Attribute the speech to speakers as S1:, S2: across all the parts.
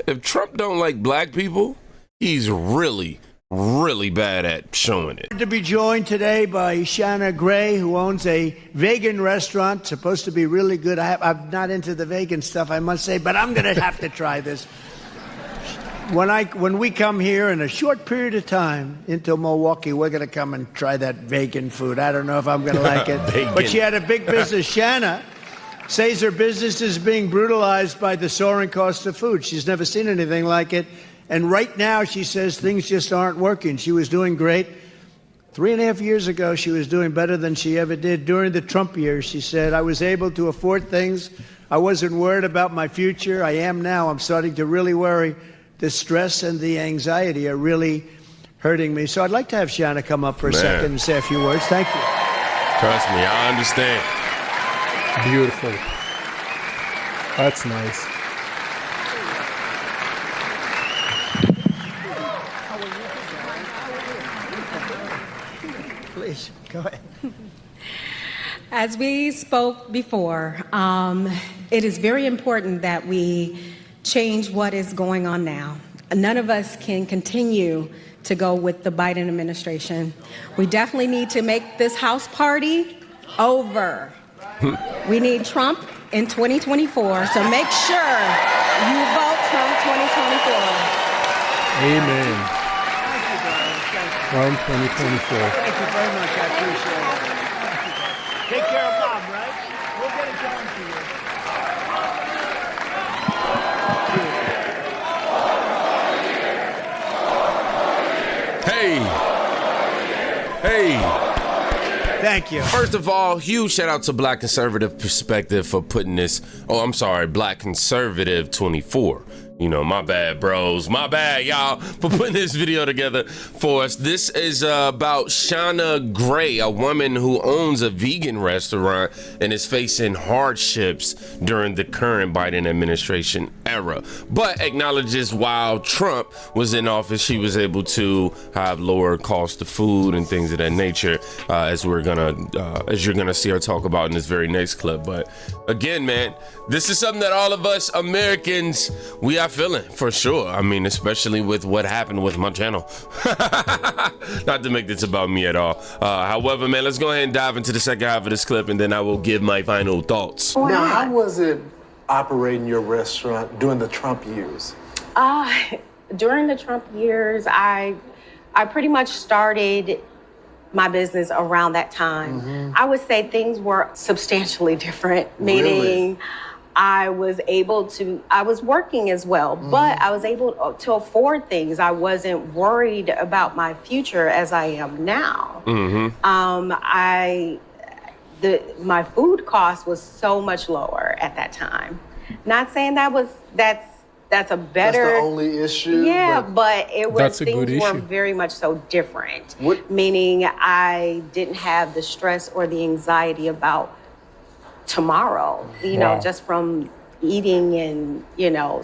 S1: if Trump don't like black people, he's really bad at showing it.
S2: To be joined today by Shanna Gray, who owns a vegan restaurant, supposed to be really good. I'm not into the vegan stuff, I must say, but I'm going to have to try this. When we come here in a short period of time into Milwaukee, we're going to come and try that vegan food. I don't know if I'm going to like it. But she had a big business. Shanna says her business is being brutalized by the soaring cost of food. She's never seen anything like it. And right now, she says things just aren't working. She was doing great. 3.5 years ago, she was doing better than she ever did. During the Trump years, she said, I was able to afford things. I wasn't worried about my future. I am now. I'm starting to really worry. The stress and the anxiety are really hurting me. So I'd like to have Shanna come up for a second and say a few words. Thank you.
S1: Trust me, I understand.
S3: Beautiful. That's nice.
S2: Please, go ahead.
S4: As we spoke before, it is very important that we change what is going on now. None of us can continue to go with the Biden administration. We definitely need to make this House party over. We need Trump in 2024, so make sure you vote Trump 2024.
S3: Amen. Trump 2024.
S2: Thank you very much. I appreciate it. Take care of Mom, right? We'll get it going for you.
S1: Hey.
S2: Thank you.
S1: First of all, huge shout out to Black Conservative Perspective for putting this. Black Conservative 24. You know, my bad, bros. My bad, y'all, for putting this video together for us. This is about Shanna Gray, a woman who owns a vegan restaurant and is facing hardships during the current Biden administration era, but acknowledges while Trump was in office, she was able to have lower cost of food and things of that nature, as you're gonna see her talk about in this very next clip. But again, man, this is something that all of us Americans, we are feeling for sure. I mean, especially with what happened with my channel. Not to make this about me at all. However, man, let's go ahead and dive into the second half of this clip, and then I will give my final thoughts.
S5: Now, how was it operating your restaurant during the Trump years?
S4: During the Trump years, I pretty much started my business around that time. Mm-hmm. I would say things were substantially different, meaning I was working as well, but I was able to afford things. I wasn't worried about my future as I am now. Mm-hmm. My food cost was so much lower at that time. Not saying that's a better.
S5: That's the only issue.
S4: Yeah, but it was things were very much so different. Meaning I didn't have the stress or the anxiety about tomorrow, just from eating and,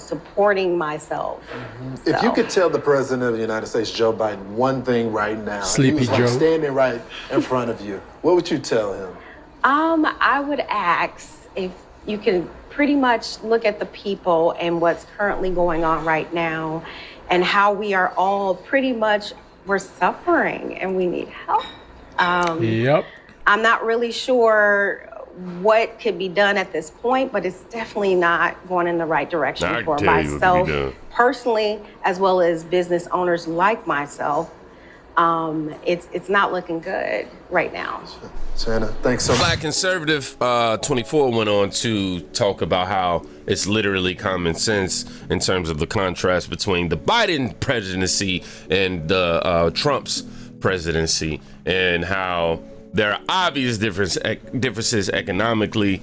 S4: supporting myself. Mm-hmm.
S5: So. If you could tell the president of the United States, Joe Biden, one thing right now,
S3: Sleepy
S5: he was
S3: Joe,
S5: standing right in front of you, what would you tell him?
S4: I would ask if you can pretty much look at the people and what's currently going on right now and how we are all we're suffering and we need help.
S3: Yep.
S4: I'm not really sure what could be done at this point, but it's definitely not going in the right direction for myself personally, as well as business owners like myself. It's not looking good right now.
S5: Shanna, thanks so much.
S1: Black Conservative 24 went on to talk about how it's literally common sense in terms of the contrast between the Biden presidency and the Trump's presidency, and how there are obvious differences economically,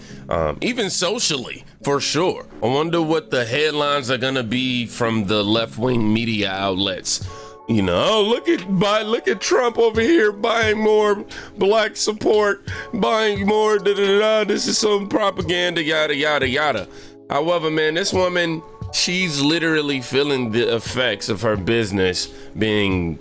S1: even socially, for sure. I wonder what the headlines are gonna be from the left-wing media outlets. Look at Trump over here buying more black support, buying more This is some propaganda, yada, yada, yada. However, man, this woman, she's literally feeling the effects of her business being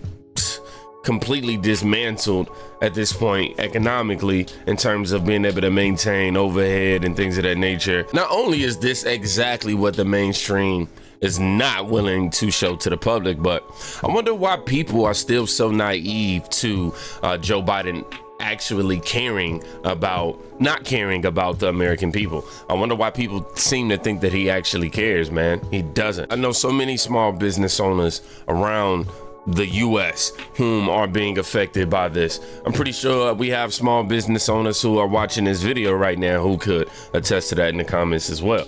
S1: completely dismantled at this point economically, in terms of being able to maintain overhead and things of that nature. Not only is this exactly what the mainstream is not willing to show to the public. But I wonder why people are still so naive to Joe Biden actually not caring about the American people. I wonder why people seem to think that he actually cares, man. He doesn't. I know so many small business owners around the US whom are being affected by this. I'm pretty sure we have small business owners who are watching this video right now who could attest to that in the comments as well.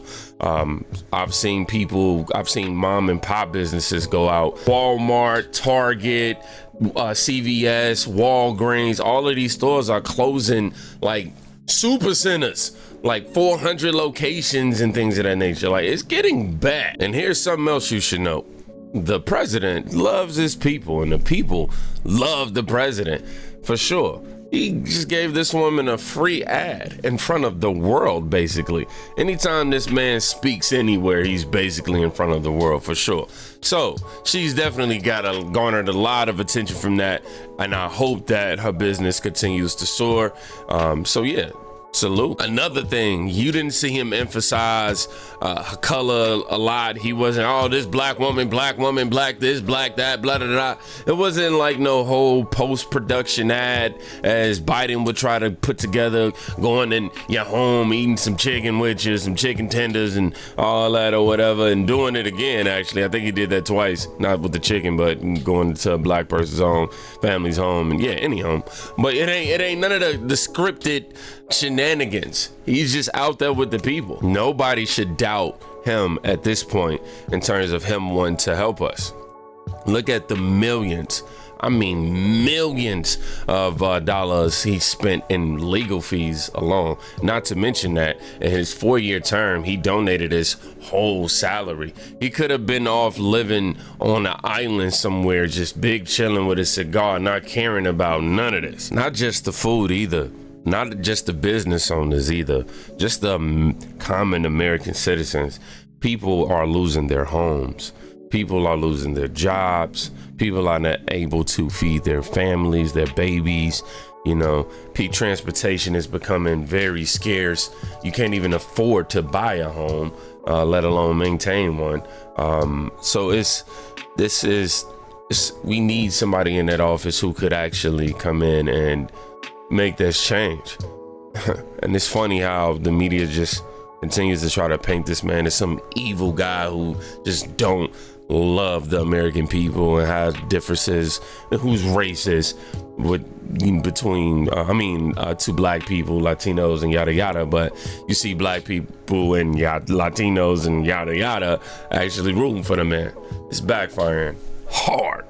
S1: I've seen mom and pop businesses go out. Walmart, Target, CVS, Walgreens, all of these stores are closing like super centers, like 400 locations and things of that nature. Like, it's getting bad. And here's something else you should know. The president loves his people, and the people love the president for sure. He just gave this woman a free ad in front of the world, basically. Anytime this man speaks anywhere, he's basically in front of the world for sure. So she's definitely garnered a lot of attention from that, and I hope that her business continues to soar. So yeah, salute. Another thing, you didn't see him emphasize her color a lot. He wasn't, oh, this black woman, black this, black that, blah, blah, blah. It wasn't like no whole post-production ad as Biden would try to put together, going in your home, eating some chicken with you, some chicken tenders and all that or whatever, and doing it again, actually. I think he did that twice, not with the chicken, but going to a black person's home, family's home, and yeah, any home. But it ain't none of the scripted shenanigans. He's just out there with the people. Nobody should doubt him at this point in terms of him wanting to help us. Look at the millions, I mean millions of dollars he spent in legal fees alone. Not to mention that in his 4-year term, he donated his whole salary. He could have been off living on an island somewhere, just big chilling with a cigar, not caring about none of this. Not just the food either. Not just the business owners either, just the common American citizens. People are losing their homes. People are losing their jobs. People are not able to feed their families, their babies. You know, transportation is becoming very scarce. You can't even afford to buy a home, let alone maintain one. So we need somebody in that office who could actually come in and make this change. And it's funny how the media just continues to try to paint this man as some evil guy who just don't love the American people and has differences, and who's racist between to black people, Latinos, and yada yada. But you see black people and Latinos and yada yada actually rooting for the man. It's backfiring hard.